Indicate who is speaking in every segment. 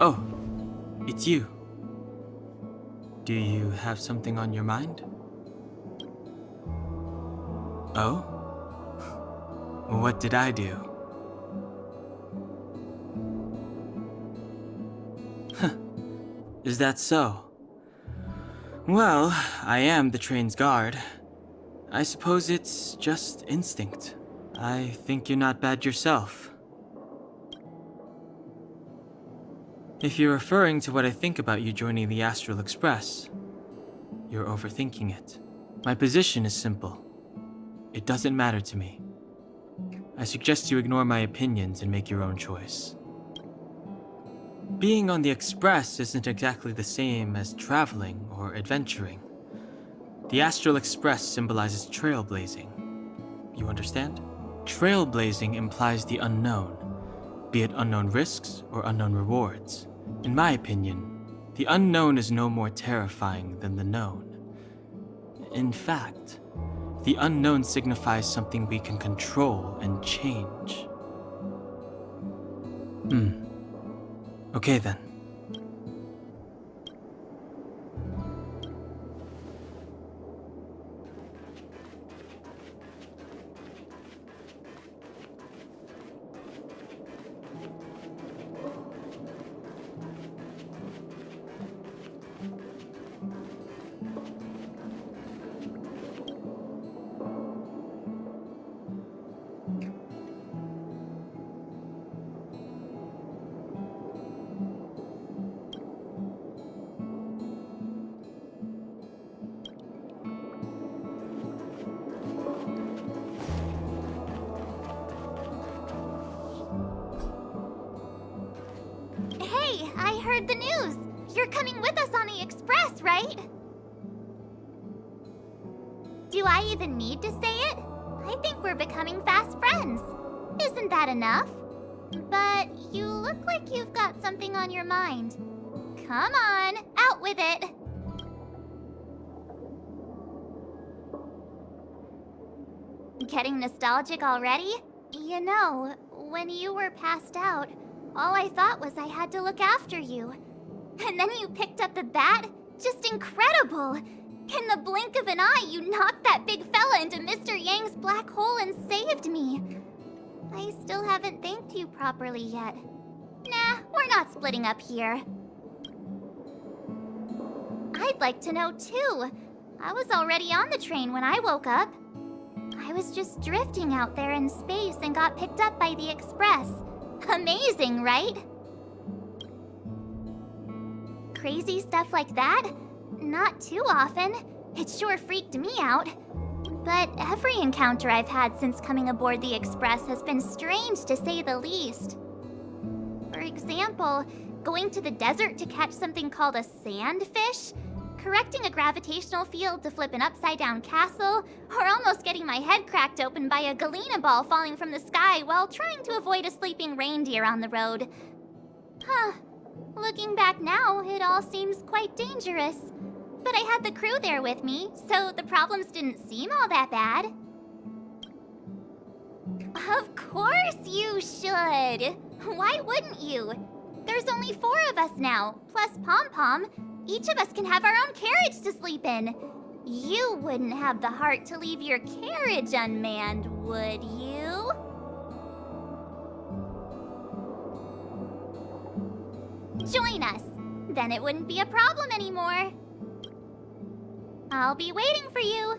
Speaker 1: Oh, it's you. Do you have something on your mind? Oh? What did I do? Is that so? Well, I am the train's guard. I suppose it's just instinct. I think you're not bad yourself. If you're referring to what I think about you joining the Astral Express, you're overthinking it. My position is simple. It doesn't matter to me. I suggest you ignore my opinions and make your own choice. Being on the Express isn't exactly the same as traveling or adventuring. The Astral Express symbolizes trailblazing. You understand? Trailblazing implies the unknown, be it unknown risks or unknown rewards. In my opinion, the unknown is no more terrifying than the known. In fact, the unknown signifies something we can control and change. Okay then.
Speaker 2: I heard the news. You're coming with us on the Express, right? Do I even need to say it? I think we're becoming fast friends. Isn't that enough? But you look like you've got something on your mind. Come on, out with it. Getting nostalgic already? You know, when you were passed out, all I thought was I had to look after you. And then you picked up the bat? Just incredible! In the blink of an eye, you knocked that big fella into Mr. Yang's black hole and saved me. I still haven't thanked you properly yet. Nah, we're not splitting up here. I'd like to know too. I was already on the train when I woke up. I was just drifting out there in space and got picked up by the Express. Amazing, right? Crazy stuff like that? Not too often. It sure freaked me out. But every encounter I've had since coming aboard the Express has been strange to say the least. For example, going to the desert to catch something called a sandfish, correcting a gravitational field to flip an upside-down castle, or almost getting my head cracked open by a galena ball falling from the sky while trying to avoid a sleeping reindeer on the road. Huh. Looking back now, it all seems quite dangerous. But I had the crew there with me, so the problems didn't seem all that bad. Of course you should! Why wouldn't you? There's only 4 of us now, plus Pom Pom. Each of us can have our own carriage to sleep in. You wouldn't have the heart to leave your carriage unmanned, would you? Join us. Then it wouldn't be a problem anymore. I'll be waiting for you.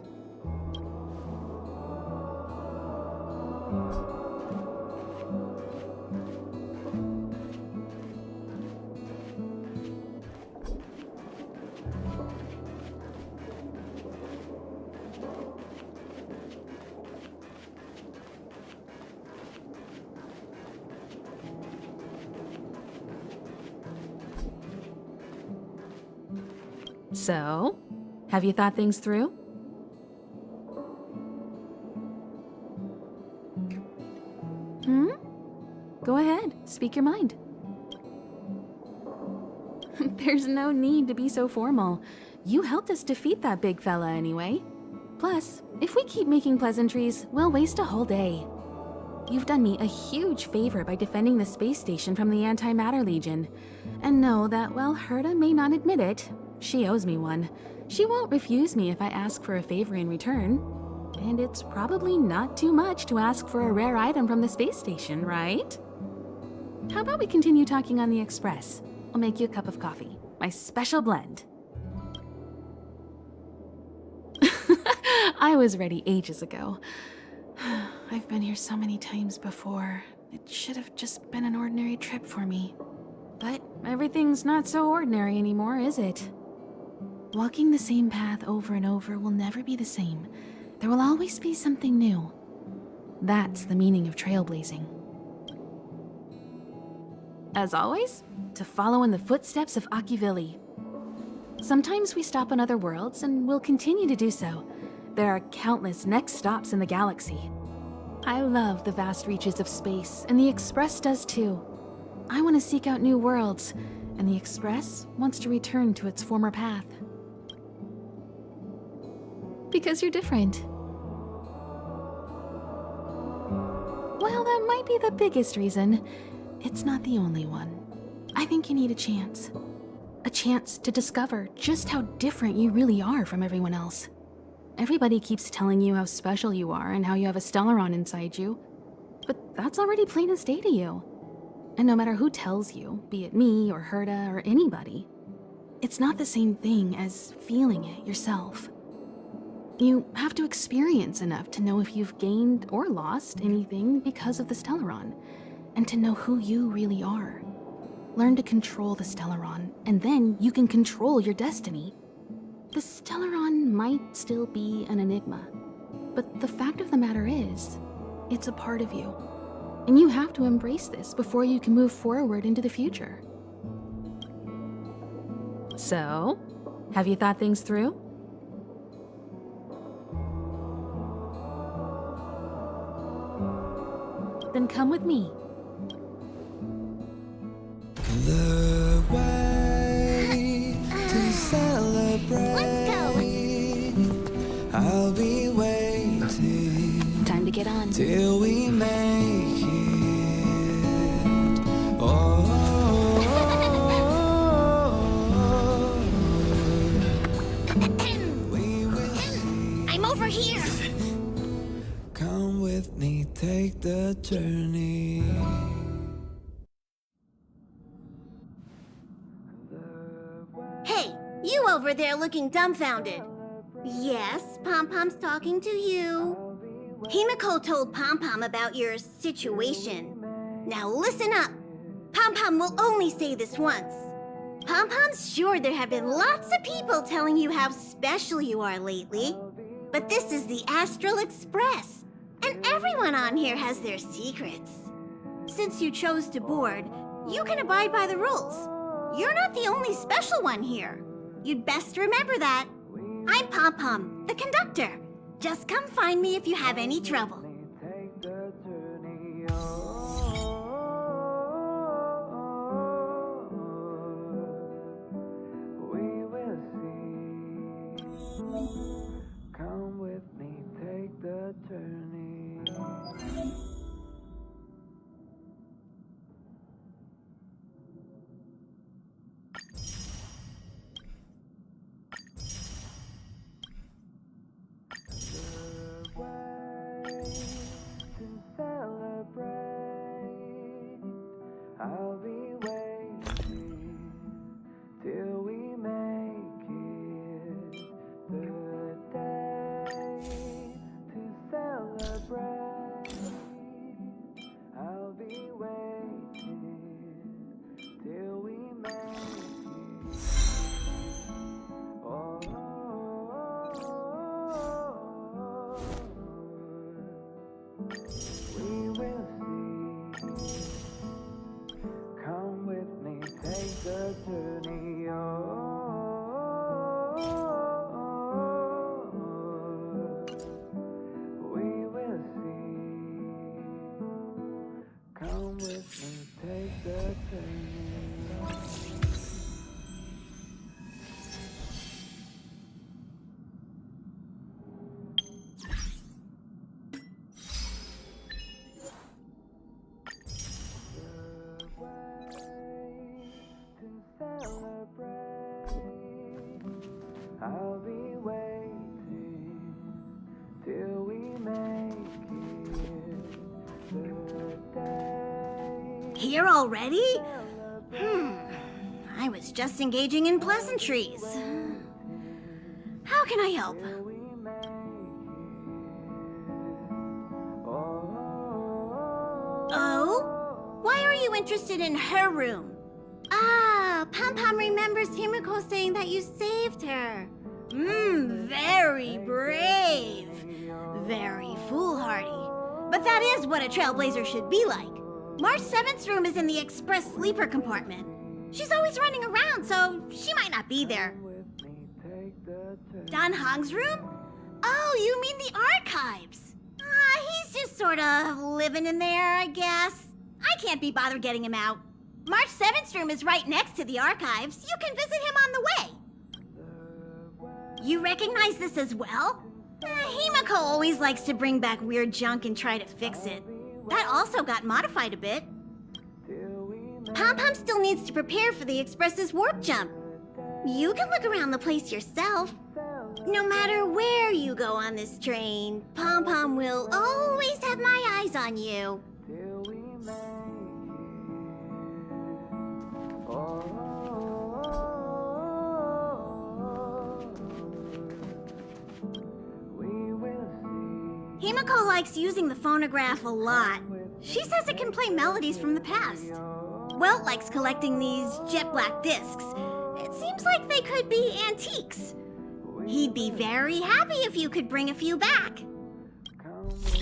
Speaker 3: So, have you thought things through? Go ahead, speak your mind. There's no need to be so formal. You helped us defeat that big fella anyway. Plus, if we keep making pleasantries, we'll waste a whole day. You've done me a huge favor by defending the space station from the Antimatter Legion. And know that while Herta may not admit it, she owes me one. She won't refuse me if I ask for a favor in return. And it's probably not too much to ask for a rare item from the space station, right? How about we continue talking on the Express? I'll make you a cup of coffee. My special blend. I was ready ages ago. I've been here so many times before. It should have just been an ordinary trip for me. But everything's not so ordinary anymore, is it? Walking the same path over and over will never be the same. There will always be something new. That's the meaning of trailblazing. As always, to follow in the footsteps of Akivili. Sometimes we stop on other worlds, and we'll continue to do so. There are countless next stops in the galaxy. I love the vast reaches of space, and the Express does too. I want to seek out new worlds, and the Express wants to return to its former path. Because you're different. Well, that might be the biggest reason. It's not the only one. I think you need a chance. A chance to discover just how different you really are from everyone else. Everybody keeps telling you how special you are and how you have a Stellaron inside you. But that's already plain as day to you. And no matter who tells you, be it me or Herta or anybody, it's not the same thing as feeling it yourself. You have to experience enough to know if you've gained or lost anything because of the Stellaron, and to know who you really are. Learn to control the Stellaron, and then you can control your destiny. The Stellaron might still be an enigma, but the fact of the matter is, it's a part of you. And you have to embrace this before you can move forward into the future. So, have you thought things through? Then come with me.
Speaker 4: The way to celebrate.
Speaker 2: Let's go.
Speaker 4: I'll be waiting
Speaker 3: Time to get on.
Speaker 4: till we make it. Oh, we will see.
Speaker 2: I'm over here.
Speaker 4: Come with me, take the journey.
Speaker 5: Hey, you over there looking dumbfounded. Yes, Pom-Pom's talking to you. Himiko told Pom-Pom about your situation. Now listen up. Pom-Pom will only say this once. Pom-Pom's sure there have been lots of people telling you how special you are lately. But this is the Astral Express, and everyone on here has their secrets. Since you chose to board, you can abide by the rules. You're not the only special one here. You'd best remember that. I'm Pom-Pom, the conductor. Just come find me if you have any trouble.
Speaker 4: Take the journey. We will see. Come with me, take the journey. We will see. Come with me, take the journey. We will see. Come with me, take the journey. I'll be waiting till we make it the day.
Speaker 5: Here already? I was just engaging in pleasantries. How can I help? Oh? Why are you interested in her room? Ah, Pom-Pom remembers Himiko saying that you saved her. Very brave. Very foolhardy. But that is what a trailblazer should be like. March 7th's room is in the express sleeper compartment. She's always running around, so she might not be there. Dan Hong's room? Oh, you mean the archives. He's just sort of living in there, I guess. I can't be bothered getting him out. March 7th's room is right next to the archives. You can visit him on the way. You recognize this as well? Himiko always likes to bring back weird junk and try to fix it. That also got modified a bit. Pom-Pom still needs to prepare for the Express's warp jump. You can look around the place yourself. No matter where you go on this train, Pom-Pom will always have my eyes on you. Himiko likes using the phonograph a lot. She says it can play melodies from the past. Welt likes collecting these jet black discs. It seems like they could be antiques. He'd be very happy if you could bring a few back.
Speaker 4: Come with me,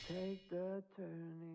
Speaker 4: take the journey.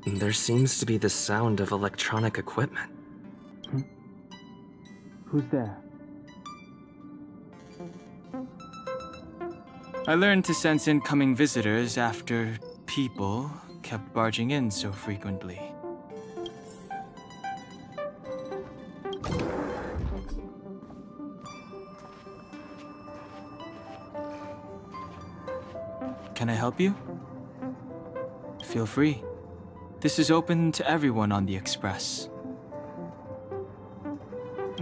Speaker 6: There seems to be the sound of electronic equipment.
Speaker 4: Who's there?
Speaker 1: I learned to sense incoming visitors after people kept barging in so frequently. Can I help you? Feel free. This is open to everyone on the Express.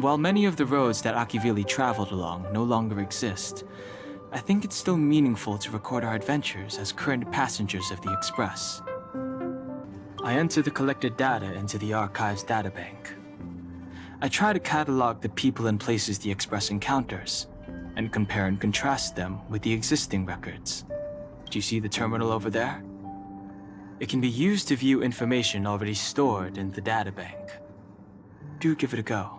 Speaker 1: While many of the roads that Akivili traveled along no longer exist, I think it's still meaningful to record our adventures as current passengers of the Express. I enter the collected data into the Archives databank. I try to catalog the people and places the Express encounters, and compare and contrast them with the existing records. Do you see the terminal over there? It can be used to view information already stored in the databank. Do give it a go.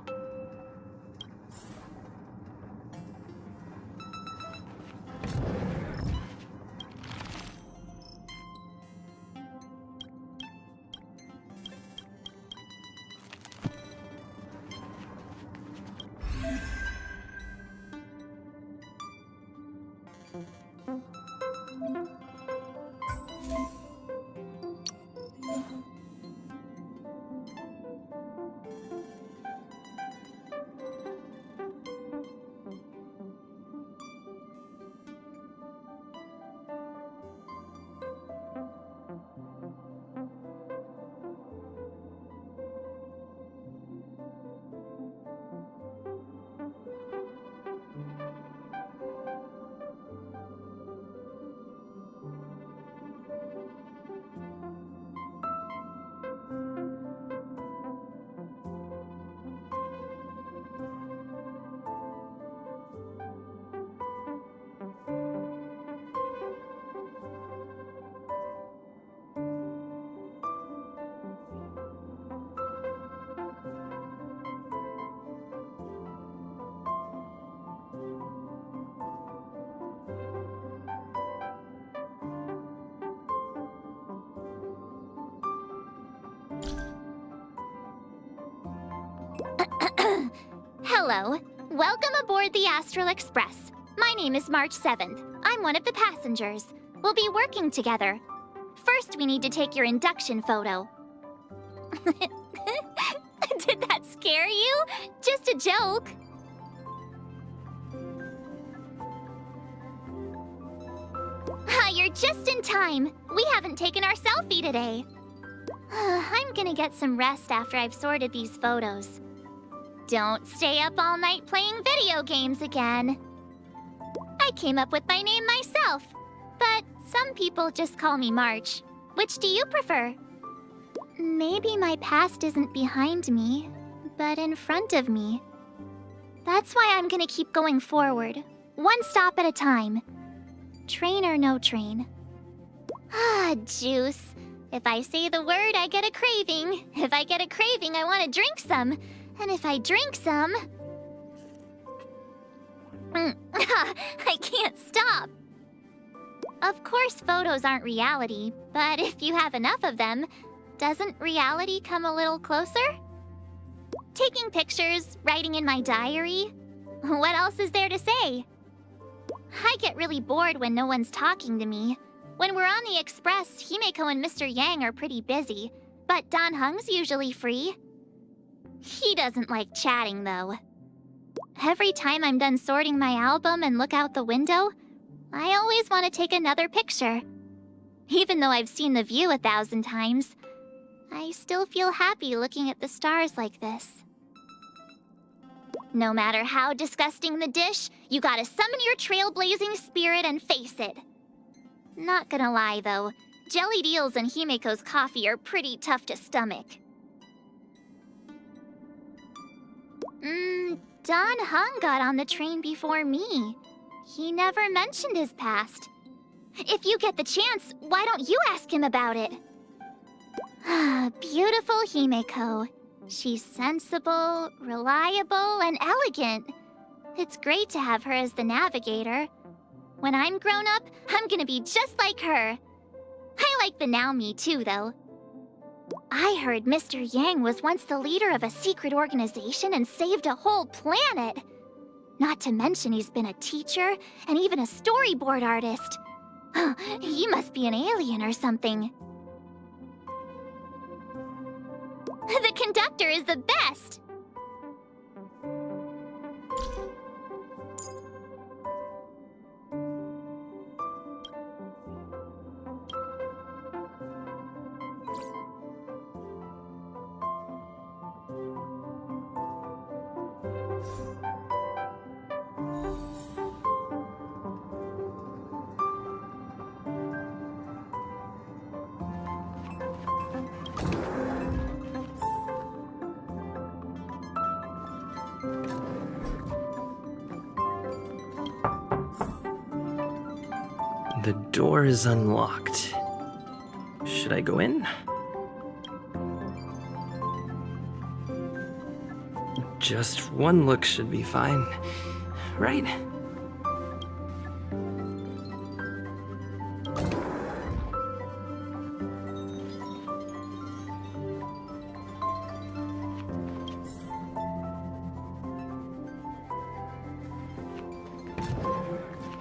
Speaker 2: Hello. Welcome aboard the Astral Express. My name is March 7th. I'm one of the passengers. We'll be working together. First, we need to take your induction photo. Did that scare you? Just a joke. You're just in time. We haven't taken our selfie today. I'm gonna get some rest after I've sorted these photos. Don't stay up all night playing video games again. I came up with my name myself, but some people just call me March. Which do you prefer? Maybe my past isn't behind me, but in front of me. That's why I'm gonna keep going forward, one stop at a time. Train or no train. Juice. If I say the word, I get a craving. If I get a craving, I want to drink some. And if I drink some... I can't stop. Of course, photos aren't reality, but if you have enough of them, doesn't reality come a little closer? Taking pictures, writing in my diary. What else is there to say? I get really bored when no one's talking to me. When we're on the Express, Himeko and Mr. Yang are pretty busy, but Dan Heng's usually free. He doesn't like chatting, though. Every time I'm done sorting my album and look out the window, I always want to take another picture. Even though I've seen the view 1,000 times, I still feel happy looking at the stars like this. No matter how disgusting the dish, you gotta summon your trailblazing spirit and face it. Not gonna lie, though, jellied eels and Himeko's coffee are pretty tough to stomach. Dan Heng got on the train before me. He never mentioned his past. If you get the chance, why don't you ask him about it? Beautiful Himeko. She's sensible, reliable, and elegant. It's great to have her as the navigator. When I'm grown up, I'm gonna be just like her. I like the now me too, though. I heard Mr. Yang was once the leader of a secret organization and saved a whole planet. Not to mention he's been a teacher and even a storyboard artist. He must be an alien or something. The conductor is the best!
Speaker 6: The door is unlocked. Should I go in? Just one look should be fine, right?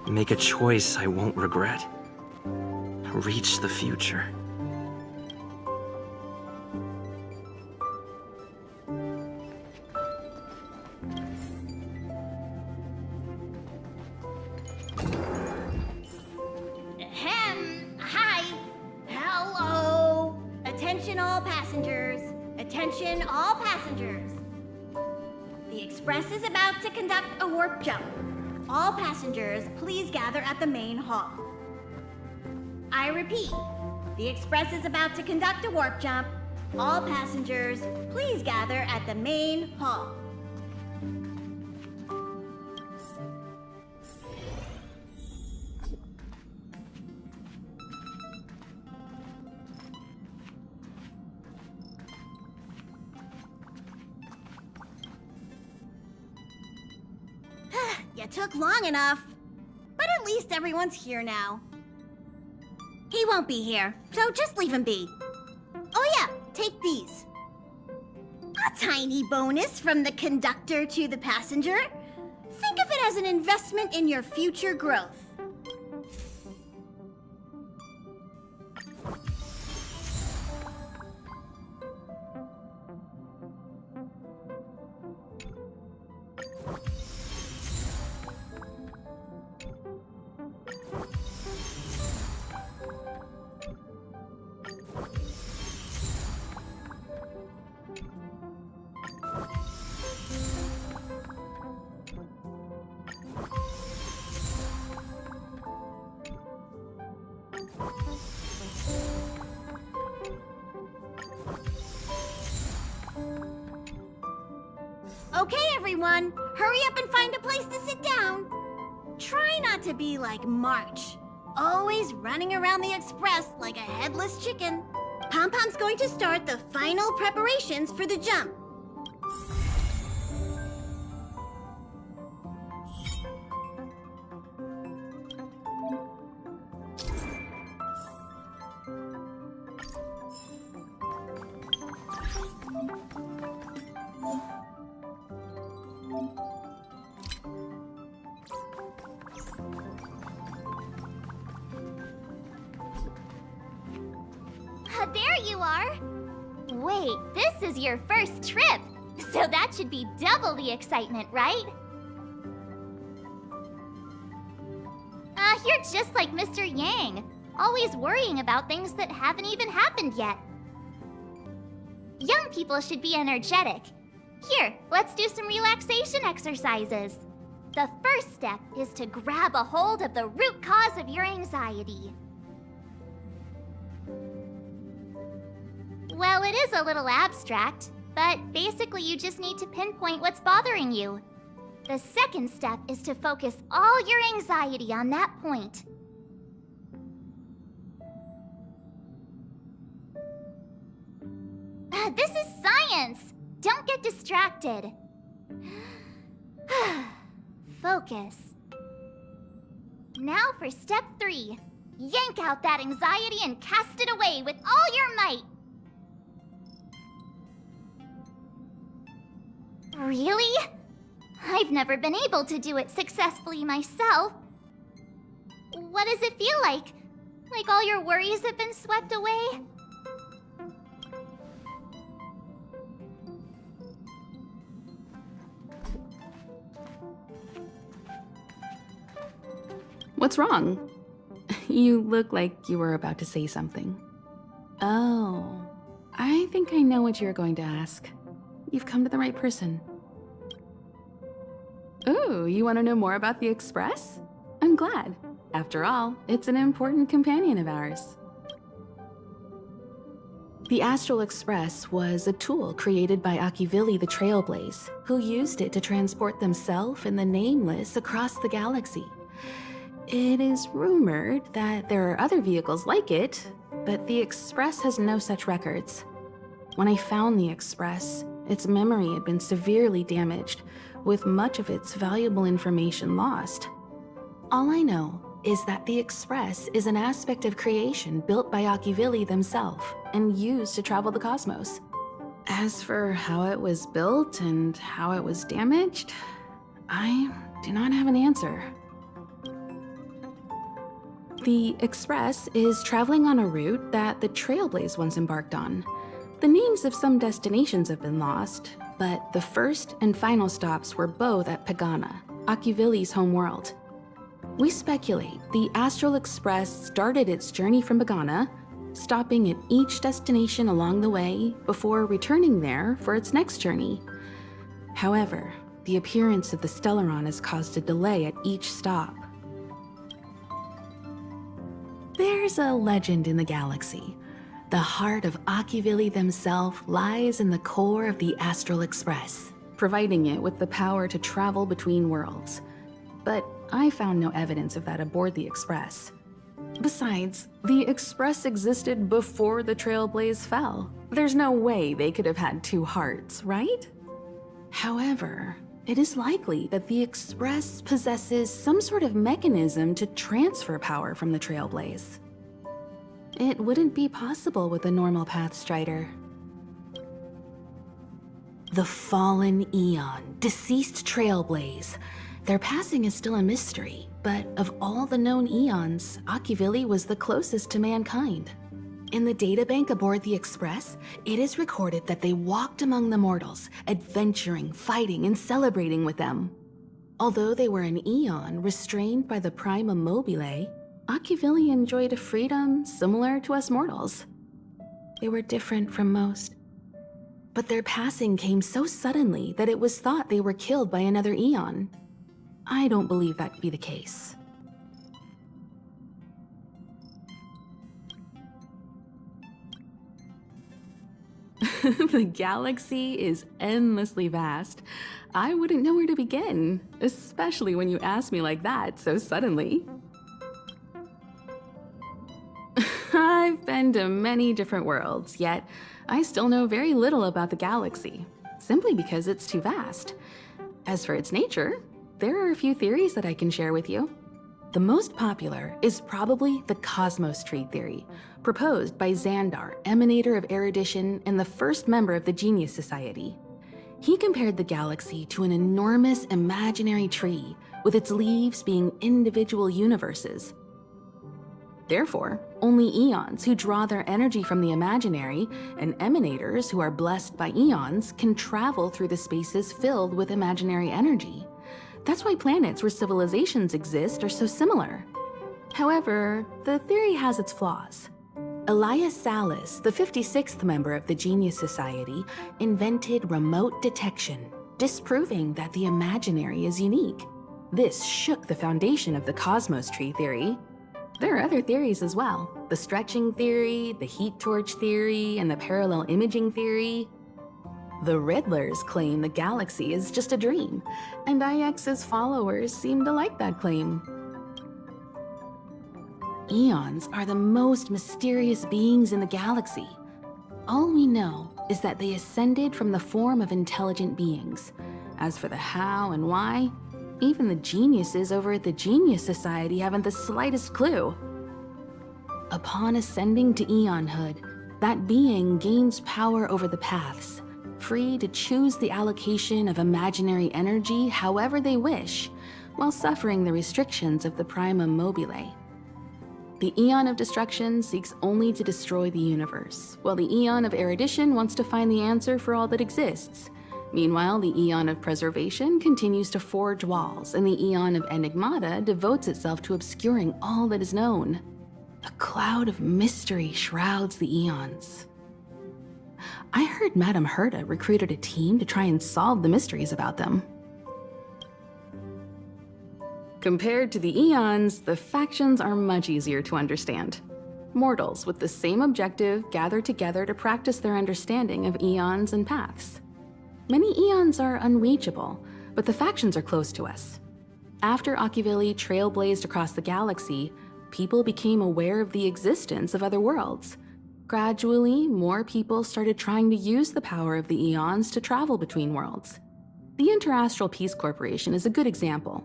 Speaker 6: Make a choice I won't regret. Reach the future.
Speaker 5: Hi. Hello. Attention all passengers. Attention all passengers. The Express is about to conduct a warp jump. All passengers, please gather at the main hall. I repeat, the Express is about to conduct a warp jump. All passengers, please gather at the main hall. You took long enough. But at least everyone's here now. He won't be here, so just leave him be. Oh yeah, take these. A tiny bonus from the conductor to the passenger. Think of it as an investment in your future growth. Okay, everyone, hurry up and find a place to sit down. Try not to be like March, always running around the express like a headless chicken. Pom-Pom's going to start the final preparations for the jump.
Speaker 2: There you are! Wait, this is your first trip, so that should be double the excitement, right? You're just like Mr. Yang, always worrying about things that haven't even happened yet. Young people should be energetic. Here, let's do some relaxation exercises. The first step is to grab a hold of the root cause of your anxiety. Well, it is a little abstract, but basically you just need to pinpoint what's bothering you. The second step is to focus all your anxiety on that point. This is science! Don't get distracted. Focus. Now for step 3. Yank out that anxiety and cast it away with all your might. Really? I've never been able to do it successfully myself. What does it feel like? Like all your worries have been swept away?
Speaker 3: What's wrong? You look like you were about to say something. Oh, I think I know what you're going to ask. You've come to the right person. Ooh, you want to know more about the Express? I'm glad. After all, it's an important companion of ours. The Astral Express was a tool created by Akivili the Trailblaze, who used it to transport themselves and the Nameless across the galaxy. It is rumored that there are other vehicles like it, but the Express has no such records. When I found the Express, its memory had been severely damaged, with much of its valuable information lost. All I know is that the Express is an aspect of creation built by Akivili themselves and used to travel the cosmos. As for how it was built and how it was damaged, I do not have an answer. The Express is traveling on a route that the Trailblaze once embarked on. The names of some destinations have been lost, but the first and final stops were both at Pagana, Akivili's homeworld. We speculate the Astral Express started its journey from Pagana, stopping at each destination along the way before returning there for its next journey. However, the appearance of the Stellaron has caused a delay at each stop. There's a legend in the galaxy. The heart of Akivili themselves lies in the core of the Astral Express, providing it with the power to travel between worlds. But I found no evidence of that aboard the Express. Besides, the Express existed before the Trailblaze fell. There's no way they could have had two hearts, right? However, it is likely that the Express possesses some sort of mechanism to transfer power from the Trailblaze. It wouldn't be possible with a normal Pathstrider. The fallen Eon, deceased trailblaze. Their passing is still a mystery, but of all the known Eons, Akivili was the closest to mankind. In the databank aboard the Express, it is recorded that they walked among the mortals, adventuring, fighting, and celebrating with them. Although they were an Eon restrained by the Prima Mobile, Akivili enjoyed a freedom similar to us mortals. They were different from most. But their passing came so suddenly that it was thought they were killed by another Eon. I don't believe that to be the case. The galaxy is endlessly vast. I wouldn't know where to begin, especially when you ask me like that so suddenly. I've been to many different worlds, yet I still know very little about the galaxy, simply because it's too vast. As for its nature, there are a few theories that I can share with you. The most popular is probably the cosmos tree theory, proposed by Xandar, emanator of erudition and the first member of the Genius Society. He compared the galaxy to an enormous imaginary tree, with its leaves being individual universes. Therefore, only Eons who draw their energy from the imaginary and emanators who are blessed by Eons can travel through the spaces filled with imaginary energy. That's why planets where civilizations exist are so similar. However, the theory has its flaws. Elias Salas, the 56th member of the Genius Society, invented remote detection, disproving that the imaginary is unique. This shook the foundation of the cosmos tree theory. There are other theories as well. The stretching theory, the heat torch theory, and the parallel imaging theory. The Riddlers claim the galaxy is just a dream, and IX's followers seem to like that claim. Eons are the most mysterious beings in the galaxy. All we know is that they ascended from the form of intelligent beings. As for the how and why, even the geniuses over at the Genius Society haven't the slightest clue. Upon ascending to Eonhood, that being gains power over the paths, free to choose the allocation of imaginary energy however they wish, while suffering the restrictions of the Prima Mobile. The Eon of Destruction seeks only to destroy the universe, while the Eon of Erudition wants to find the answer for all that exists. Meanwhile, the Eon of Preservation continues to forge walls, and the Eon of Enigmata devotes itself to obscuring all that is known. A cloud of mystery shrouds the Eons. I heard Madame Herta recruited a team to try and solve the mysteries about them. Compared to the Eons, the factions are much easier to understand. Mortals with the same objective gather together to practice their understanding of Eons and paths. Many Eons are unreachable, but the factions are close to us. After Akivili trailblazed across the galaxy, people became aware of the existence of other worlds. Gradually, more people started trying to use the power of the Eons to travel between worlds. The Interastral Peace Corporation is a good example.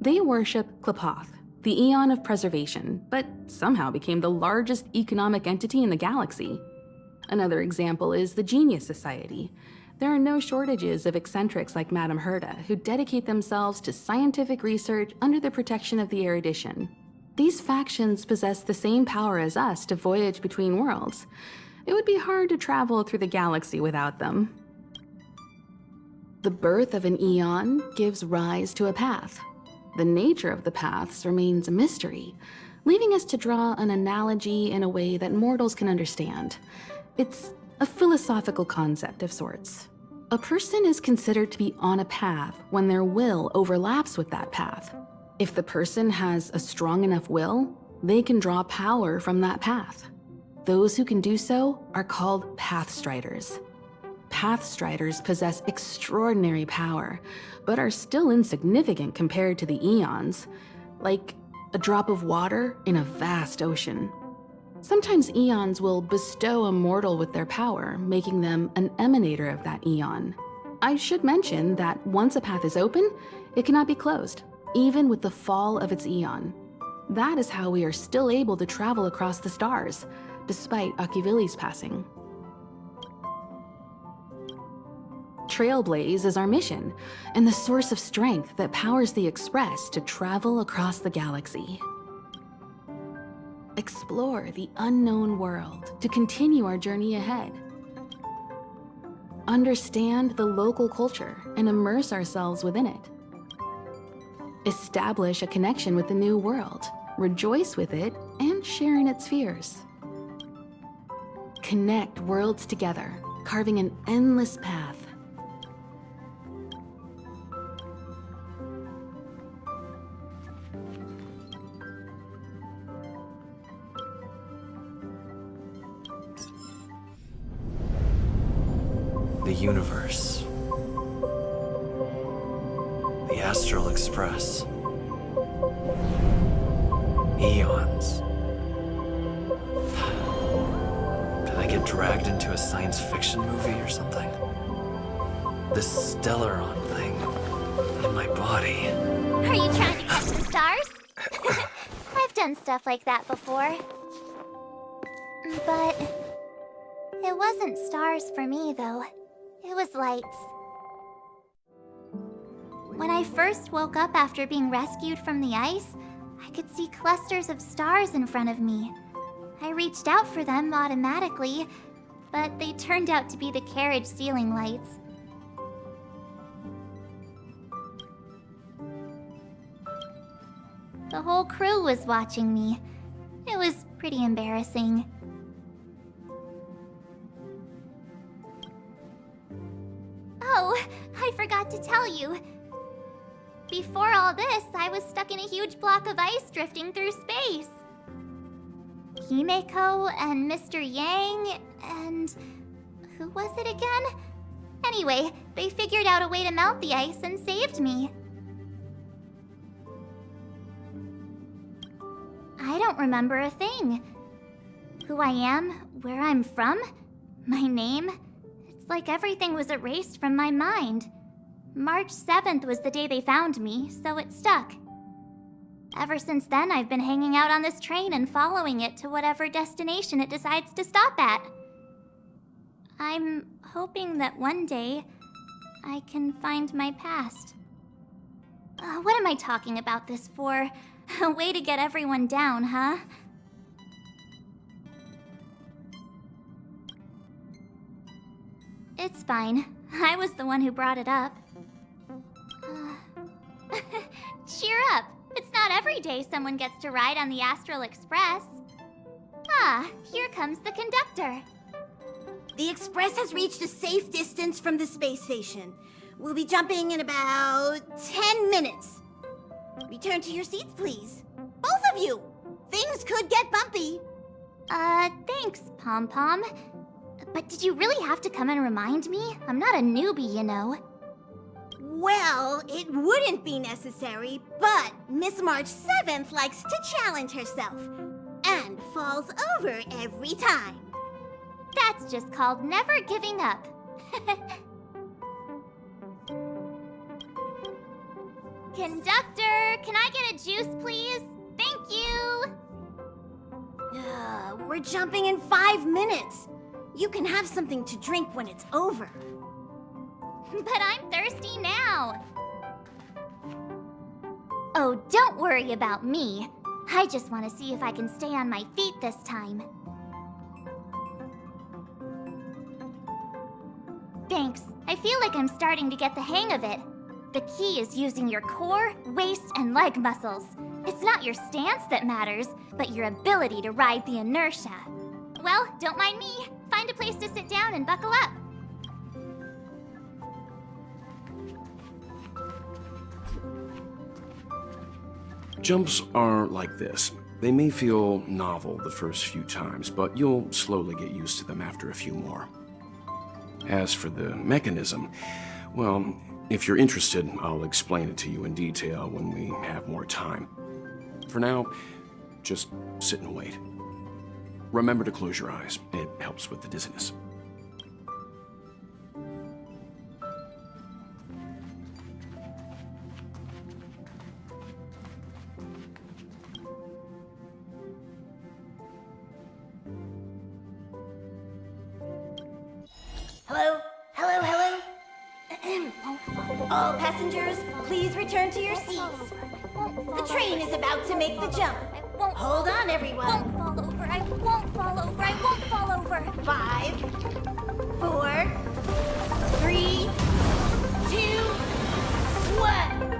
Speaker 3: They worship Klapoth, the Eon of Preservation, but somehow became the largest economic entity in the galaxy. Another example is the Genius Society. There are no shortages of eccentrics like Madame Herta who dedicate themselves to scientific research under the protection of the erudition. These factions possess the same power as us to voyage between worlds. It would be hard to travel through the galaxy without them. The birth of an Eon gives rise to a path. The nature of the paths remains a mystery, leaving us to draw an analogy in a way that mortals can understand. It's a philosophical concept of sorts. A person is considered to be on a path when their will overlaps with that path. If the person has a strong enough will, they can draw power from that path. Those who can do so are called Pathstriders. Pathstriders possess extraordinary power, but are still insignificant compared to the Eons, like a drop of water in a vast ocean. Sometimes Eons will bestow a mortal with their power, making them an emanator of that Eon. I should mention that once a path is open, it cannot be closed, even with the fall of its Eon. That is how we are still able to travel across the stars, despite Akivili's passing. Trailblaze is our mission, and the source of strength that powers the Express to travel across the galaxy. Explore the unknown world to continue our journey ahead. Understand the local culture and immerse ourselves within it. Establish a connection with the new world, rejoice with it, and share in its fears. Connect worlds together, carving an endless path.
Speaker 6: The universe. The Astral Express. Eons. Did I get dragged into a science fiction movie or something? This Stellaron thing in my body.
Speaker 2: Are you trying to catch the stars? I've done stuff like that before. But it wasn't stars for me, though. It was lights. When I first woke up after being rescued from the ice, I could see clusters of stars in front of me. I reached out for them automatically, but they turned out to be the carriage ceiling lights. The whole crew was watching me. It was pretty embarrassing. Oh, I forgot to tell you. Before all this, I was stuck in a huge block of ice drifting through space. Himeko and Mr. Yang and... who was it again? Anyway, they figured out a way to melt the ice and saved me. I don't remember a thing. Who I am, where I'm from, my name. It's like everything was erased from my mind. March 7th was the day they found me, so it stuck. Ever since then, I've been hanging out on this train and following it to whatever destination it decides to stop at. I'm hoping that one day I can find my past. What am I talking about this for? A way to get everyone down, huh? It's fine. I was the one who brought it up. Cheer up! It's not every day someone gets to ride on the Astral Express. Ah, here comes the conductor.
Speaker 5: The Express has reached a safe distance from the space station. We'll be jumping in about 10 minutes. Return to your seats, please. Both of you! Things could get bumpy.
Speaker 2: Thanks, Pom Pom. But did you really have to come and remind me? I'm not a newbie, you know.
Speaker 5: Well, it wouldn't be necessary, but Miss March 7th likes to challenge herself. And falls over every time.
Speaker 2: That's just called never giving up. Conductor, can I get a juice, please? Thank you!
Speaker 5: We're jumping in 5 minutes. You can have something to drink when it's over.
Speaker 2: But I'm thirsty now. Oh, don't worry about me. I just want to see if I can stay on my feet this time. Thanks. I feel like I'm starting to get the hang of it. The key is using your core, waist, and leg muscles. It's not your stance that matters, but your ability to ride the inertia. Well, don't mind me. Find a place to sit down and buckle up.
Speaker 7: Jumps are like this. They may feel novel the first few times, but you'll slowly get used to them after a few more. As for the mechanism, well, if you're interested, I'll explain it to you in detail when we have more time. For now, just sit and wait. Remember to close your eyes. It helps with the dizziness.
Speaker 5: Hello? Hello, hello? All passengers, please return to your seats. The train is about to make the jump. Hold on, everyone.
Speaker 2: I won't fall over. I won't fall over. I won't fall over.
Speaker 5: 5, 4, 3, 2, 1.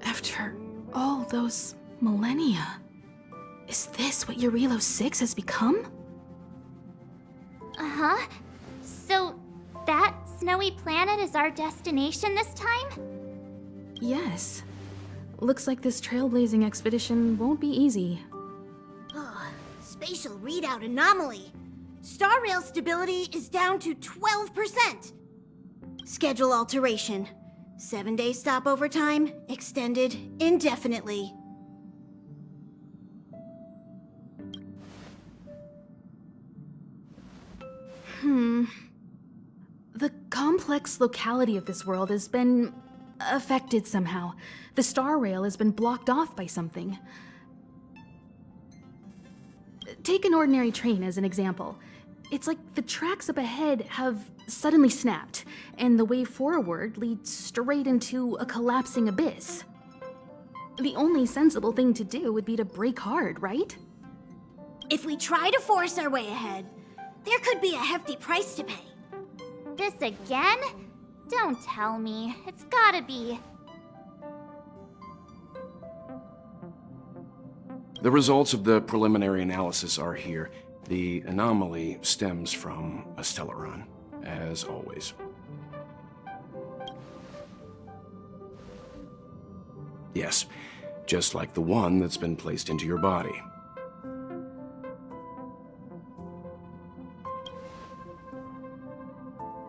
Speaker 3: After all those millennia, is this what Eurilo 6 has become?
Speaker 2: Uh-huh. So, that snowy planet is our destination this time?
Speaker 3: Yes. Looks like this trailblazing expedition won't be easy.
Speaker 5: Oh, spatial readout anomaly. Star rail stability is down to 12%. Schedule alteration. 7-day stopover time extended indefinitely.
Speaker 3: The complex locality of this world has been affected somehow. The star rail has been blocked off by something. Take an ordinary train as an example. It's like the tracks up ahead have suddenly snapped, and the way forward leads straight into a collapsing abyss. The only sensible thing to do would be to brake hard, right?
Speaker 5: If we try to force our way ahead, there could be a hefty price to pay.
Speaker 2: This again? Don't tell me. It's gotta be.
Speaker 7: The results of the preliminary analysis are here. The anomaly stems from a Stellaron, as always. Yes, just like the one that's been placed into your body.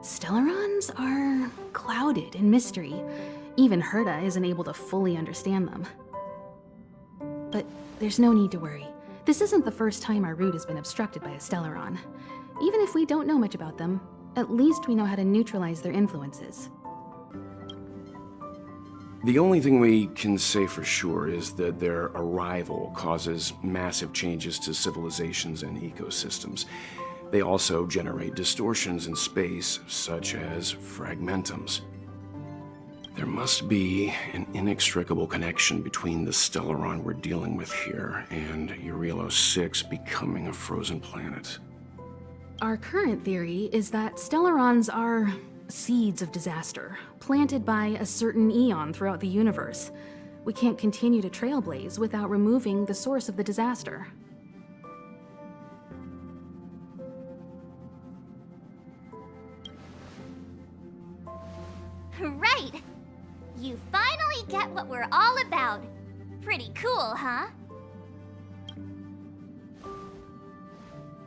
Speaker 3: Stellarons are clouded in mystery. Even Herta isn't able to fully understand them. But there's no need to worry. This isn't the first time our route has been obstructed by a Stellaron. Even if we don't know much about them, at least we know how to neutralize their influences.
Speaker 7: The only thing we can say for sure is that their arrival causes massive changes to civilizations and ecosystems. They also generate distortions in space, such as fragmentums. There must be an inextricable connection between the Stellaron we're dealing with here and Eurilo 6 becoming a frozen planet.
Speaker 3: Our current theory is that Stellarons are seeds of disaster, planted by a certain eon throughout the universe. We can't continue to trailblaze without removing the source of the disaster.
Speaker 2: Right! You finally get what we're all about. Pretty cool, huh?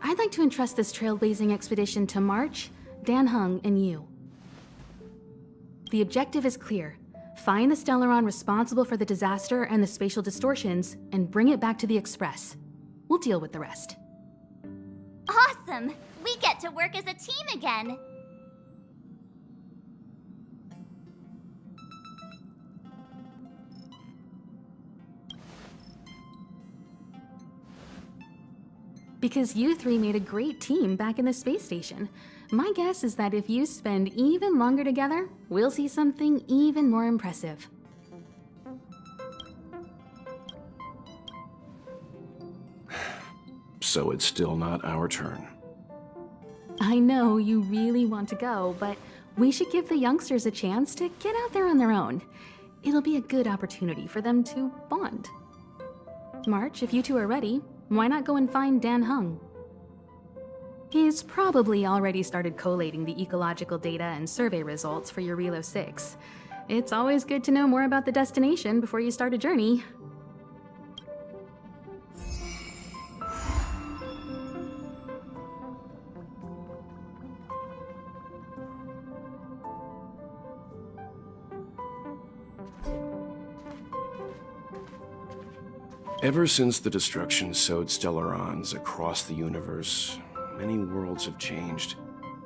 Speaker 3: I'd like to entrust this trailblazing expedition to March, Dan Heng, and you. The objective is clear. Find the Stellaron responsible for the disaster and the spatial distortions, and bring it back to the Express. We'll deal with the rest.
Speaker 2: Awesome! We get to work as a team again.
Speaker 3: Because you three made a great team back in the space station. My guess is that if you spend even longer together, we'll see something even more impressive.
Speaker 7: So it's still not our turn.
Speaker 3: I know you really want to go, but we should give the youngsters a chance to get out there on their own. It'll be a good opportunity for them to bond. March, if you two are ready, why not go and find Dan Heng? He's probably already started collating the ecological data and survey results for Eurilo 6. It's always good to know more about the destination before you start a journey.
Speaker 7: Ever since the destruction sowed Stellarons across the universe, many worlds have changed.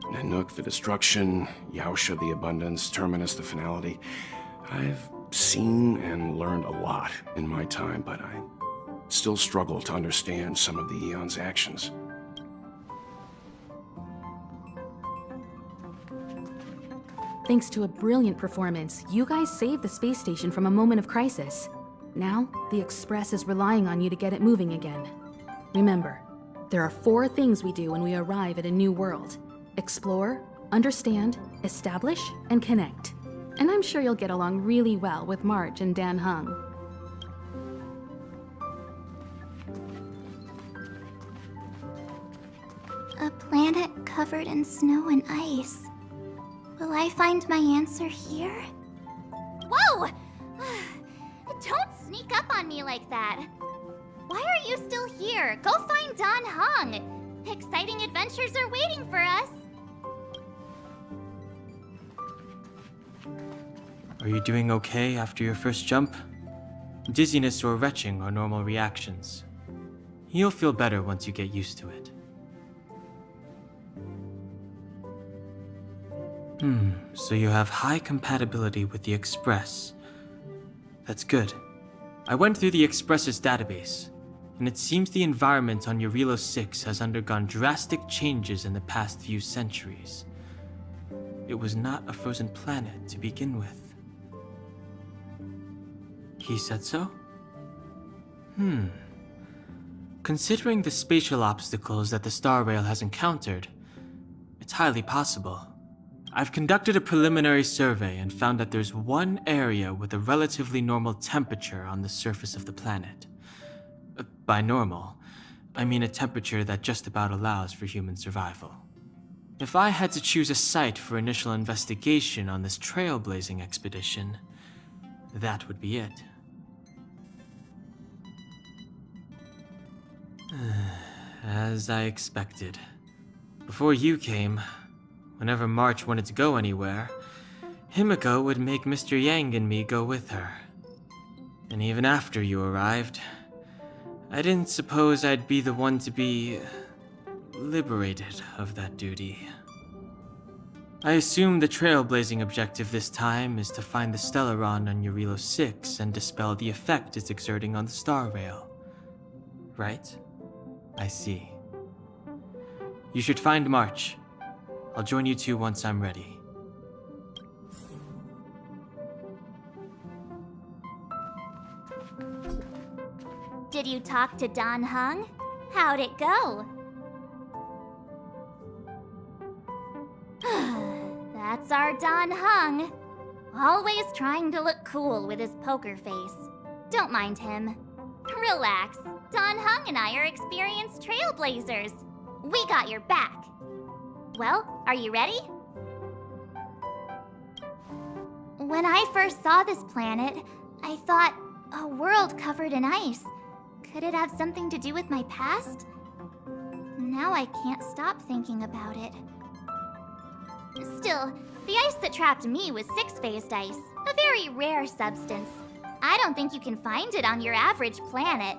Speaker 7: Nanook, the destruction, Yaosha, the abundance, Terminus, the finality. I've seen and learned a lot in my time, but I still struggle to understand some of the Eon's actions.
Speaker 3: Thanks to a brilliant performance, you guys saved the space station from a moment of crisis. Now, the Express is relying on you to get it moving again. Remember, there are 4 things we do when we arrive at a new world: explore, understand, establish, and connect. And I'm sure you'll get along really well with March and Dan Hung.
Speaker 2: A planet covered in snow and ice. Will I find my answer here? Whoa! Don't sneak up on me like that. Why are you still here? Go find Dan Hung. Exciting adventures are waiting for us.
Speaker 1: Are you doing okay after your first jump? Dizziness or retching are normal reactions. You'll feel better once you get used to it. So you have high compatibility with the Express. That's good. I went through the Express's database, and it seems the environment on Eurilo 6 has undergone drastic changes in the past few centuries. It was not a frozen planet to begin with. He said so? Considering the spatial obstacles that the Star Rail has encountered, it's highly possible. I've conducted a preliminary survey and found that there's one area with a relatively normal temperature on the surface of the planet. By normal, I mean a temperature that just about allows for human survival. If I had to choose a site for initial investigation on this trailblazing expedition, that would be it. As I expected. Before you came, whenever March wanted to go anywhere, Himiko would make Mr. Yang and me go with her. And even after you arrived, I didn't suppose I'd be the one to be liberated of that duty. I assume the trailblazing objective this time is to find the Stellaron on Eurilo 6 and dispel the effect it's exerting on the Star Rail. Right? I see. You should find March. I'll join you two once I'm ready.
Speaker 2: Did you talk to Dan Hung? How'd it go? That's our Dan Hung. Always trying to look cool with his poker face. Don't mind him. Relax. Dan Hung and I are experienced trailblazers. We got your back. Well, are you ready? When I first saw this planet, I thought, a world covered in ice. Could it have something to do with my past? Now I can't stop thinking about it. Still, the ice that trapped me was 6-phased ice, a very rare substance. I don't think you can find it on your average planet.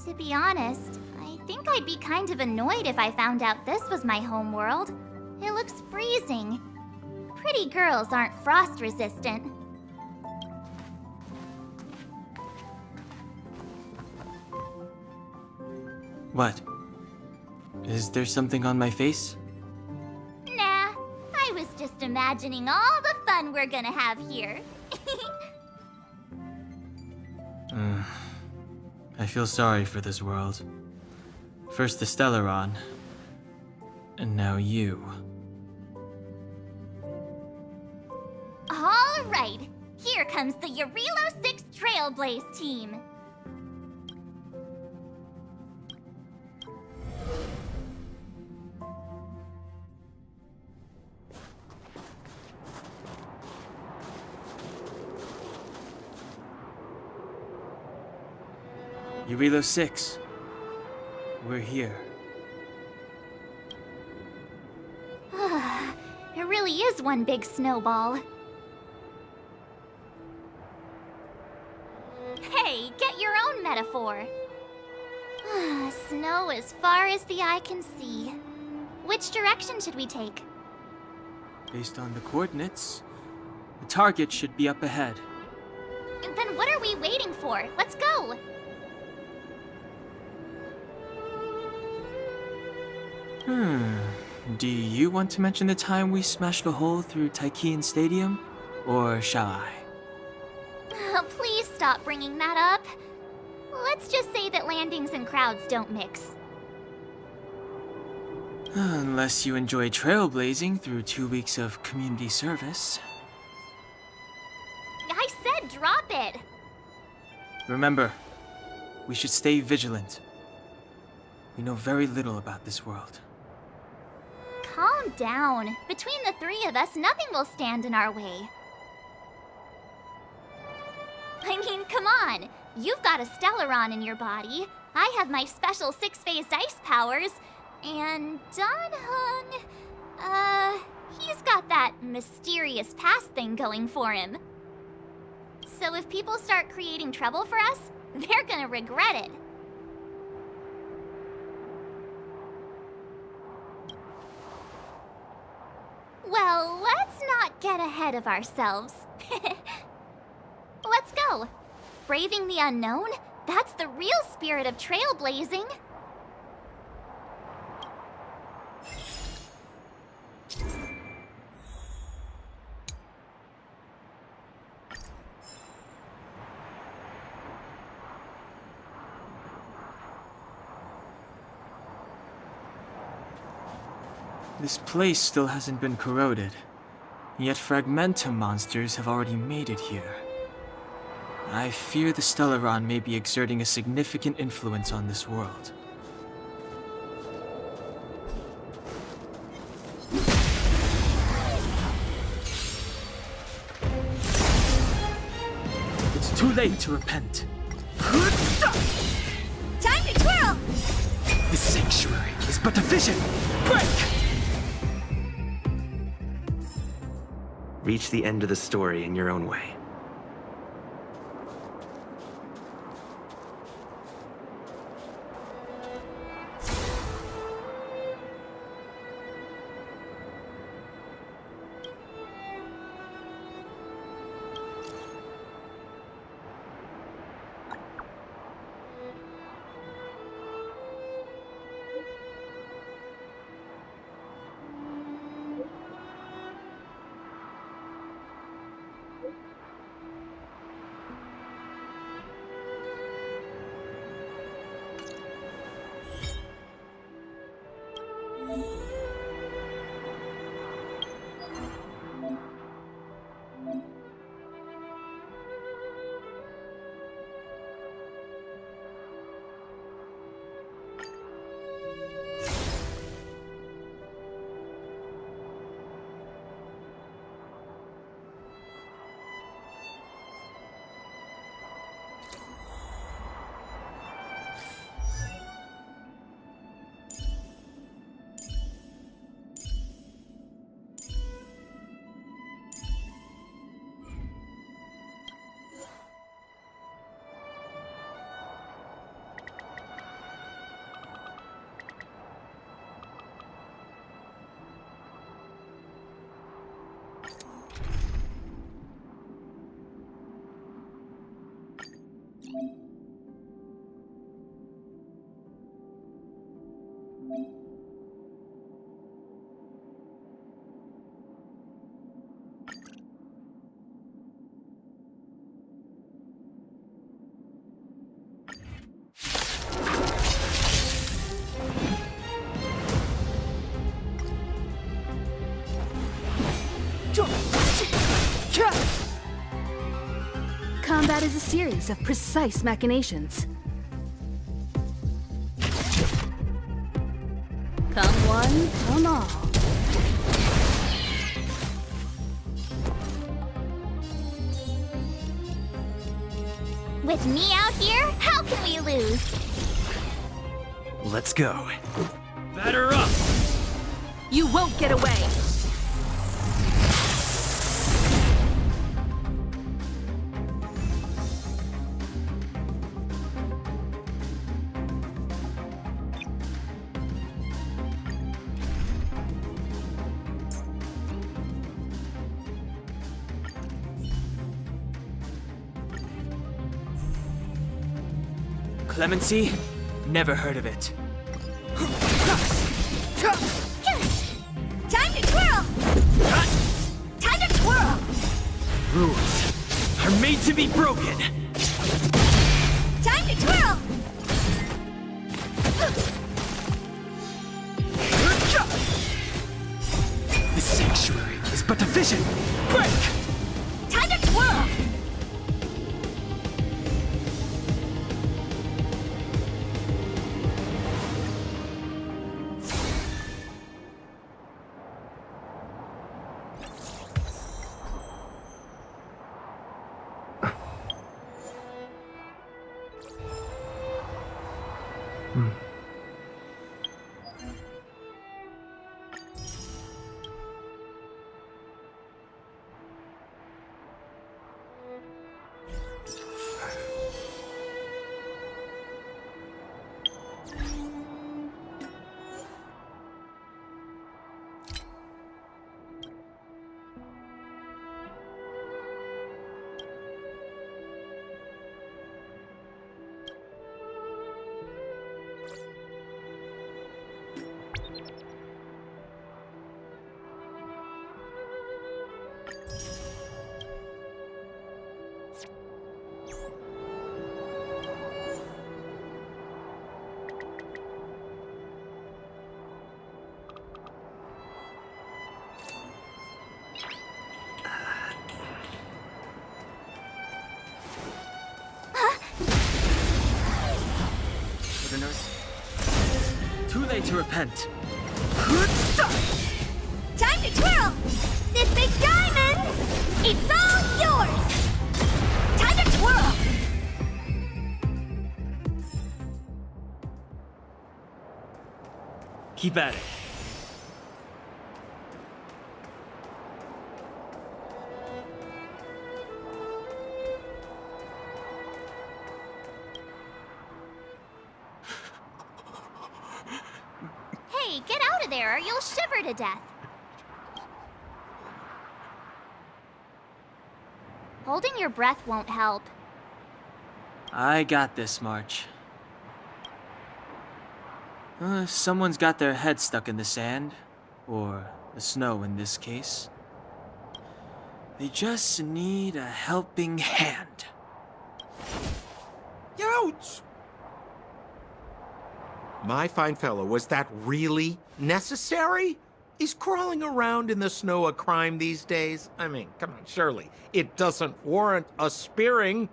Speaker 2: To be honest, I think I'd be kind of annoyed if I found out this was my home world. It looks freezing. Pretty girls aren't frost resistant.
Speaker 1: What? Is there something on my face?
Speaker 2: Nah, I was just imagining all the fun we're gonna have here.
Speaker 1: I feel sorry for this world. First the Stellaron, and now you.
Speaker 2: All right, here comes the Eurilo 6 Trailblaze team.
Speaker 1: Eurilo 6. We're here.
Speaker 2: It really is one big snowball. Hey, get your own metaphor. Snow as far as the eye can see. Which direction should we take?
Speaker 1: Based on the coordinates, the target should be up ahead.
Speaker 2: Then what are we waiting for? Let's go!
Speaker 1: Do you want to mention the time we smashed a hole through Taikian Stadium? Or shall I?
Speaker 2: Please stop bringing that up. Let's just say that landings and crowds don't mix.
Speaker 1: Unless you enjoy trailblazing through 2 weeks of community service.
Speaker 2: I said drop it!
Speaker 1: Remember, we should stay vigilant. We know very little about this world.
Speaker 2: Calm down. Between the three of us, nothing will stand in our way. I mean, come on. You've got a Stellaron in your body. I have my special 6-phased ice powers. And Danhung, he's got that mysterious past thing going for him. So if people start creating trouble for us, they're gonna regret it. Well, let's not get ahead of ourselves. Let's go. Braving the unknown? That's the real spirit of trailblazing.
Speaker 1: This place still hasn't been corroded, yet fragmentum monsters have already made it here. I fear the Stellaron may be exerting a significant influence on this world. It's too late to repent.
Speaker 5: Time to twirl!
Speaker 1: The sanctuary is but a vision! Break!
Speaker 6: Reach the end of the story in your own way.
Speaker 3: Combat is a series of precise machinations. Come one, come all.
Speaker 2: With me out here, how can we lose?
Speaker 6: Let's go. Batter up!
Speaker 3: You won't get away!
Speaker 1: Clemency? Never heard of it.
Speaker 5: Time to twirl! Time to twirl!
Speaker 1: Rules are made to be broken.
Speaker 5: Time to twirl!
Speaker 1: The sanctuary is but a vision. Break!
Speaker 5: Time to twirl!
Speaker 1: Too late to repent.
Speaker 5: Time to twirl! This big diamond! It's all yours! Time to twirl!
Speaker 1: Keep at it.
Speaker 2: Hey, get out of there or you'll shiver to death. Holding your breath won't help.
Speaker 1: I got this, March. If someone's got their head stuck in the sand, or the snow in this case, they just need a helping hand.
Speaker 8: Ouch! My fine fellow, was that really necessary? Is crawling around in the snow a crime these days? I mean, come on, surely. It doesn't warrant a spearing.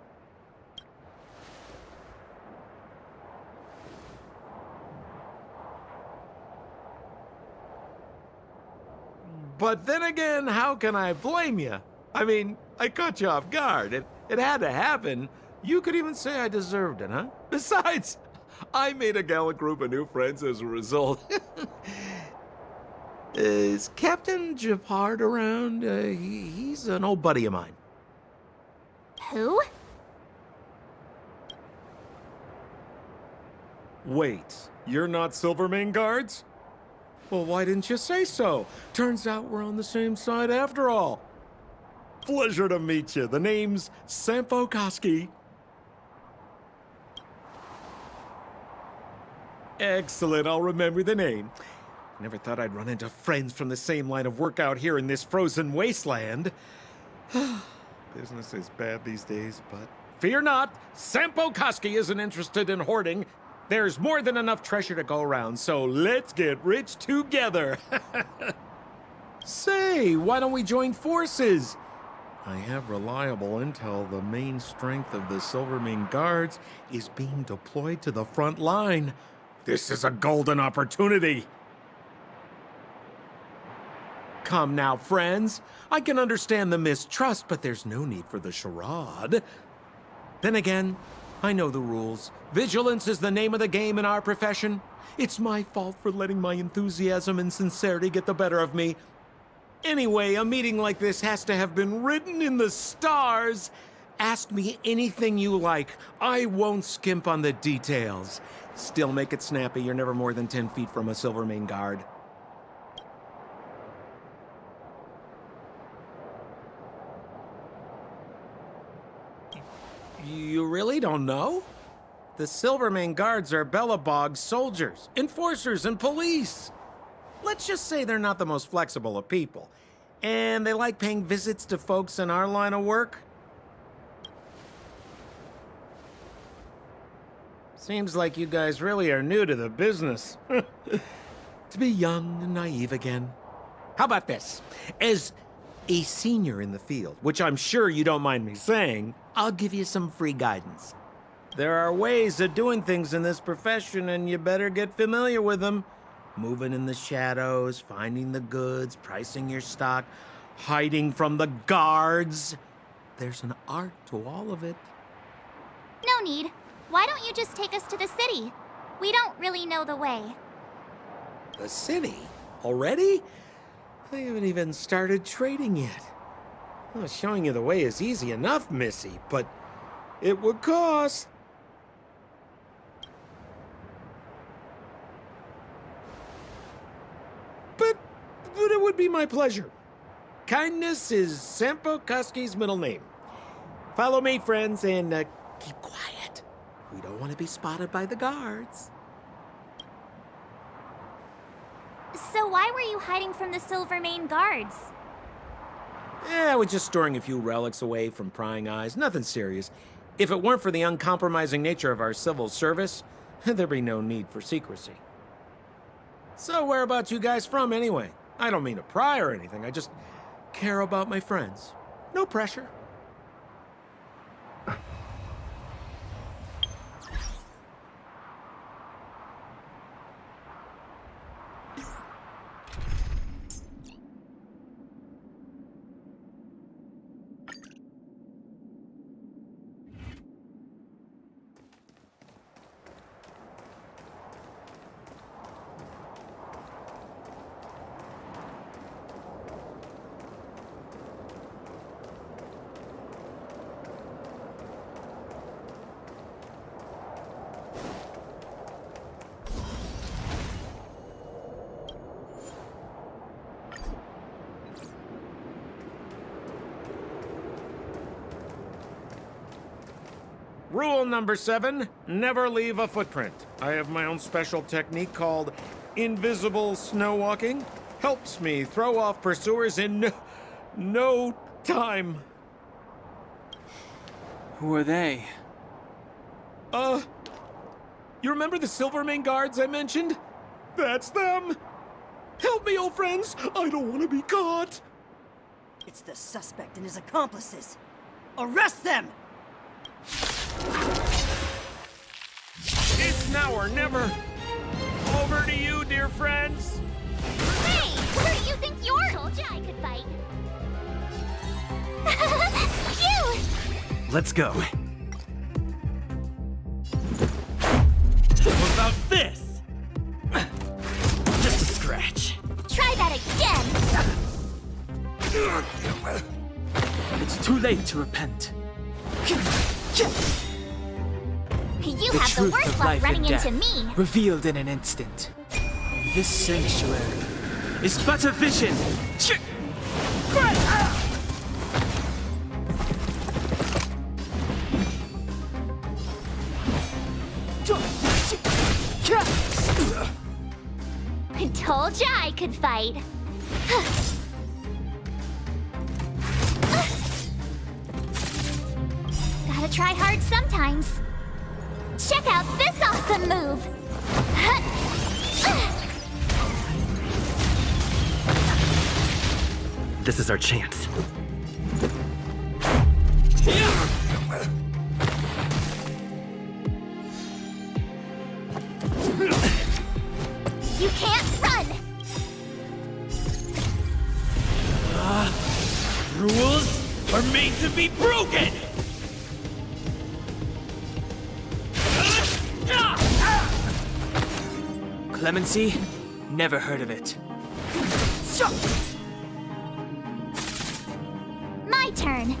Speaker 8: But then again, how can I blame you? I mean, I caught you off guard. It had to happen. You could even say I deserved it, huh? Besides, I made a gallant group of new friends as a result. Is Captain Gepard around? He's an old buddy of mine.
Speaker 2: Who?
Speaker 8: Wait, you're not Silvermane guards? Well, why didn't you say so? Turns out we're on the same side after all. Pleasure to meet you. The name's Sampo Koski. Excellent, I'll remember the name. Never thought I'd run into friends from the same line of work out here in this frozen wasteland. Business is bad these days, but fear not, Sampo Koski isn't interested in hoarding. There's more than enough treasure to go around, so let's get rich together. Say, why don't we join forces? I have reliable intel the main strength of the Silvermane guards is being deployed to the front line. This is a golden opportunity. Come now, friends. I can understand the mistrust, but there's no need for the charade. Then again, I know the rules. Vigilance is the name of the game in our profession. It's my fault for letting my enthusiasm and sincerity get the better of me. Anyway, a meeting like this has to have been written in the stars. Ask me anything you like. I won't skimp on the details. Still make it snappy. You're never more than 10 feet from a Silvermane guard. You really don't know? The Silvermane Guards are Belobog's soldiers, enforcers, and police. Let's just say they're not the most flexible of people. And they like paying visits to folks in our line of work. Seems like you guys really are new to the business. To be young and naive again. How about this? As a senior in the field, which I'm sure you don't mind me saying, I'll give you some free guidance. There are ways of doing things in this profession, and you better get familiar with them. Moving in the shadows, finding the goods, pricing your stock, hiding from the guards. There's an art to all of it.
Speaker 2: No need. Why don't you just take us to the city? We don't really know the way.
Speaker 8: The city? Already? I haven't even started trading yet. Well, showing you the way is easy enough, Missy, but it would cost. But it would be my pleasure. Kindness is Sampo Kuski's middle name. Follow me, friends, and keep quiet. We don't want to be spotted by the guards.
Speaker 2: So why were you hiding from the Silvermane Guards?
Speaker 8: I was just storing a few relics away from prying eyes. Nothing serious. If it weren't for the uncompromising nature of our civil service, there'd be no need for secrecy. So whereabouts you guys from, anyway? I don't mean to pry or anything. I just care about my friends. No pressure. Rule number 7, never leave a footprint. I have my own special technique called invisible snow walking. Helps me throw off pursuers in no time.
Speaker 1: Who are they?
Speaker 8: You remember the Silvermane Guards I mentioned? That's them! Help me, old friends! I don't want to be caught!
Speaker 9: It's the suspect and his accomplices. Arrest them!
Speaker 8: It's now or never. Over to you, dear friends.
Speaker 2: Hey! Where do you think you're? Told you I could fight. Phew!
Speaker 6: Let's go.
Speaker 1: What about this?
Speaker 6: Just a scratch.
Speaker 2: Try that again!
Speaker 1: It's too late to repent.
Speaker 2: You
Speaker 1: The
Speaker 2: have the
Speaker 1: truth
Speaker 2: worst
Speaker 1: of
Speaker 2: luck
Speaker 1: life
Speaker 2: running
Speaker 1: and death,
Speaker 2: into me.
Speaker 1: revealed in an instant. This sanctuary is but a vision.
Speaker 2: I told you I could fight. Gotta try hard sometimes. Check out this awesome move!
Speaker 6: This is our chance.
Speaker 2: You can't run!
Speaker 1: Rules are made to be broken! Clemency? Never heard of it.
Speaker 2: My turn.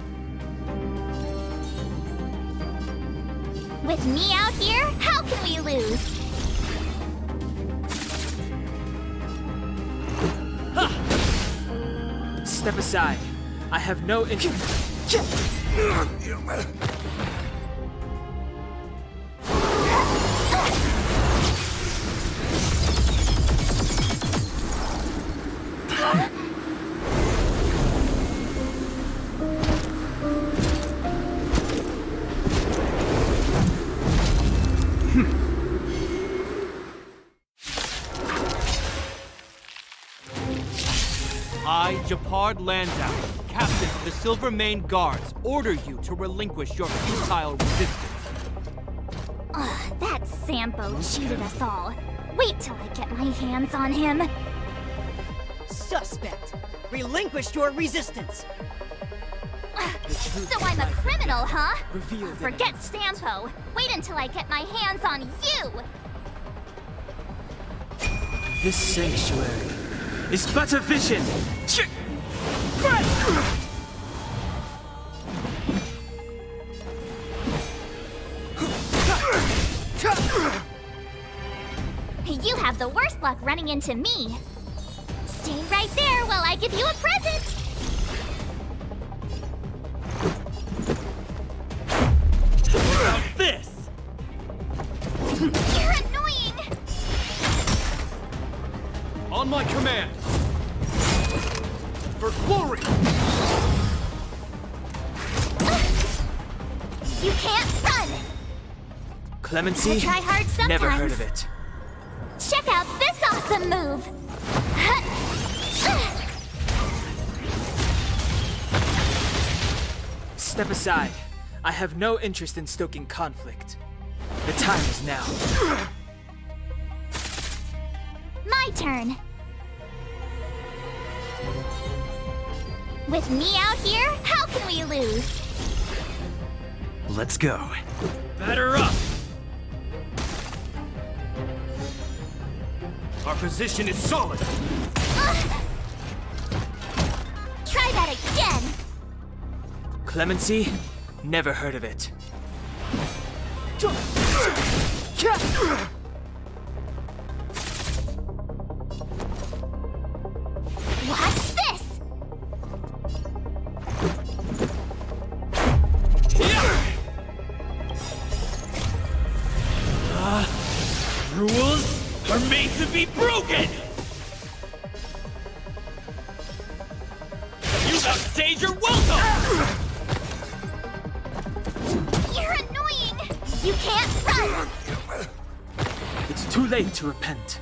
Speaker 2: With me out here, how can we lose?
Speaker 1: Step aside. I have no interest.
Speaker 10: I, Japard Landau, Captain of the Silver Mane Guards, order you to relinquish your futile resistance.
Speaker 2: Ugh, that Sampo cheated us all. Wait till I get my hands on him.
Speaker 9: Suspect, relinquish your resistance.
Speaker 2: So I'm a criminal, huh?
Speaker 10: Reveal the
Speaker 2: Forget Sampo. Wait until I get my hands on you.
Speaker 1: This sanctuary is but a vision.
Speaker 2: You have the worst luck running into me. Stay right there while I give you a present.
Speaker 10: How's this?
Speaker 2: You're annoying.
Speaker 10: On my command. For glory!
Speaker 2: You can't run.
Speaker 1: Clemency?
Speaker 2: I try hard sometimes.
Speaker 1: Never heard of it.
Speaker 2: Check out this awesome move.
Speaker 1: Step aside. I have no interest in stoking conflict. The time is now.
Speaker 2: My turn. With me out here, how can we lose?
Speaker 6: Let's go.
Speaker 10: Batter up! Our position is solid.
Speaker 2: Try that again.
Speaker 1: Clemency? Never heard of it.
Speaker 2: Watch this.
Speaker 10: Rules are made to be broken! You outstayed your welcome!
Speaker 2: You're annoying. You can't run.
Speaker 1: It's too late to repent.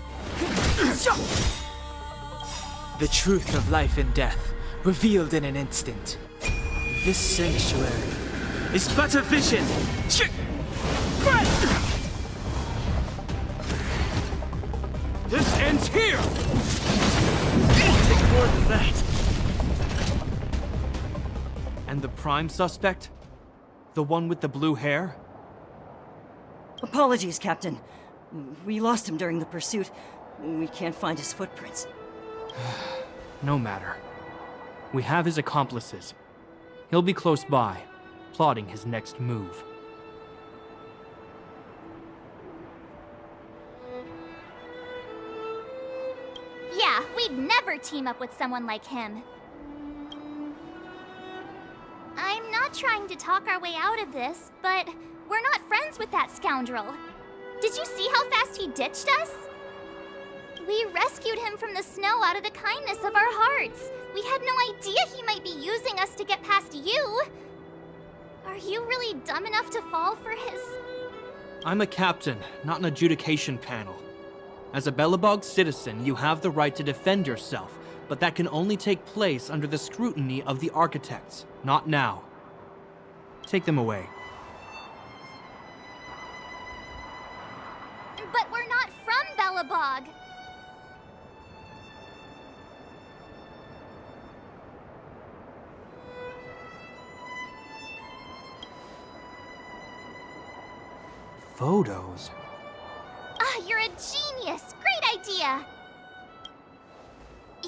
Speaker 1: The truth of life and death, revealed in an instant. This sanctuary is but a vision.
Speaker 10: This ends here! It'll take more than that. And the prime suspect? The one with the blue hair?
Speaker 9: Apologies, Captain. We lost him during the pursuit. We can't find his footprints.
Speaker 10: No matter. We have his accomplices. He'll be close by, plotting his next move.
Speaker 2: Yeah, we'd never team up with someone like him. I'm not trying to talk our way out of this, but we're not friends with that scoundrel. Did you see how fast he ditched us? We rescued him from the snow out of the kindness of our hearts. We had no idea he might be using us to get past you. Are you really dumb enough to fall for his...
Speaker 10: I'm a captain, not an adjudication panel. As a Belobog citizen, you have the right to defend yourself, but that can only take place under the scrutiny of the architects, not now. Take them away.
Speaker 2: But we're not from Belobog.
Speaker 10: Photos?
Speaker 2: Ah, you're a genius! Great idea!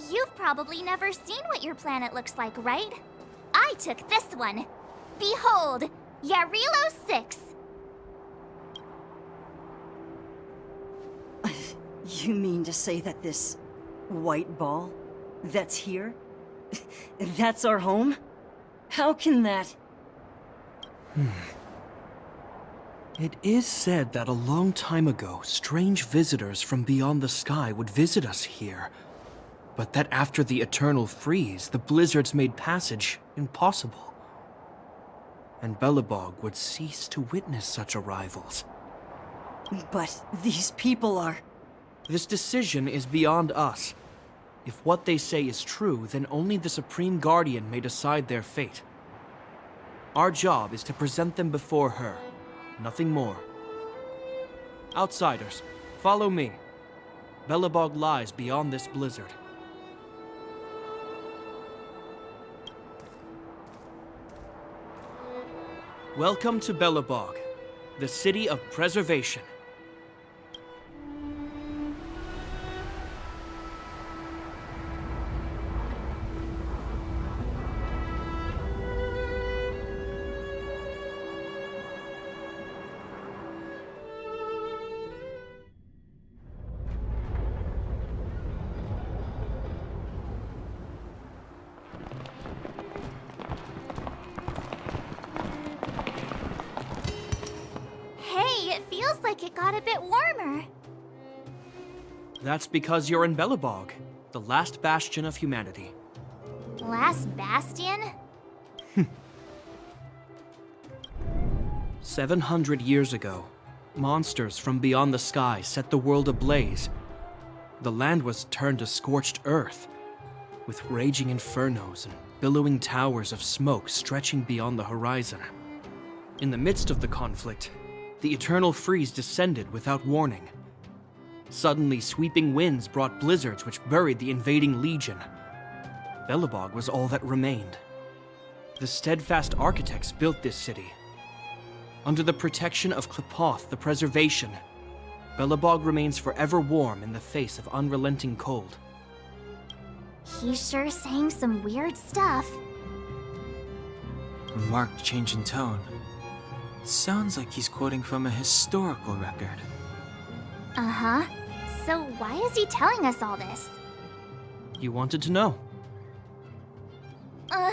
Speaker 2: You've probably never seen what your planet looks like, right? I took this one. Behold, Yarilo 6.
Speaker 9: You mean to say that this white ball that's here, that's our home? How can that...
Speaker 10: It is said that a long time ago, strange visitors from beyond the sky would visit us here. But that after the eternal freeze, the blizzards made passage impossible. And Belobog would cease to witness such arrivals.
Speaker 9: But these people are...
Speaker 10: This decision is beyond us. If what they say is true, then only the Supreme Guardian may decide their fate. Our job is to present them before her, nothing more. Outsiders, follow me. Belobog lies beyond this blizzard. Welcome to Belobog, the city of preservation.
Speaker 2: Hey, it feels like it got a bit warmer.
Speaker 10: That's because you're in Belobog, the last bastion of humanity.
Speaker 2: Last bastion?
Speaker 10: 700 years ago, monsters from beyond the sky set the world ablaze. The land was turned to scorched earth, with raging infernos and billowing towers of smoke stretching beyond the horizon. In the midst of the conflict, the eternal freeze descended without warning. Suddenly, sweeping winds brought blizzards which buried the invading legion. Belobog was all that remained. The steadfast architects built this city. Under the protection of Klepoth, the preservation, Belobog remains forever warm in the face of unrelenting cold.
Speaker 2: He's sure saying some weird stuff.
Speaker 1: A marked change in tone. It sounds like he's quoting from a historical record.
Speaker 2: Uh-huh. So why is he telling us all this?
Speaker 10: You wanted to know.
Speaker 2: Uh...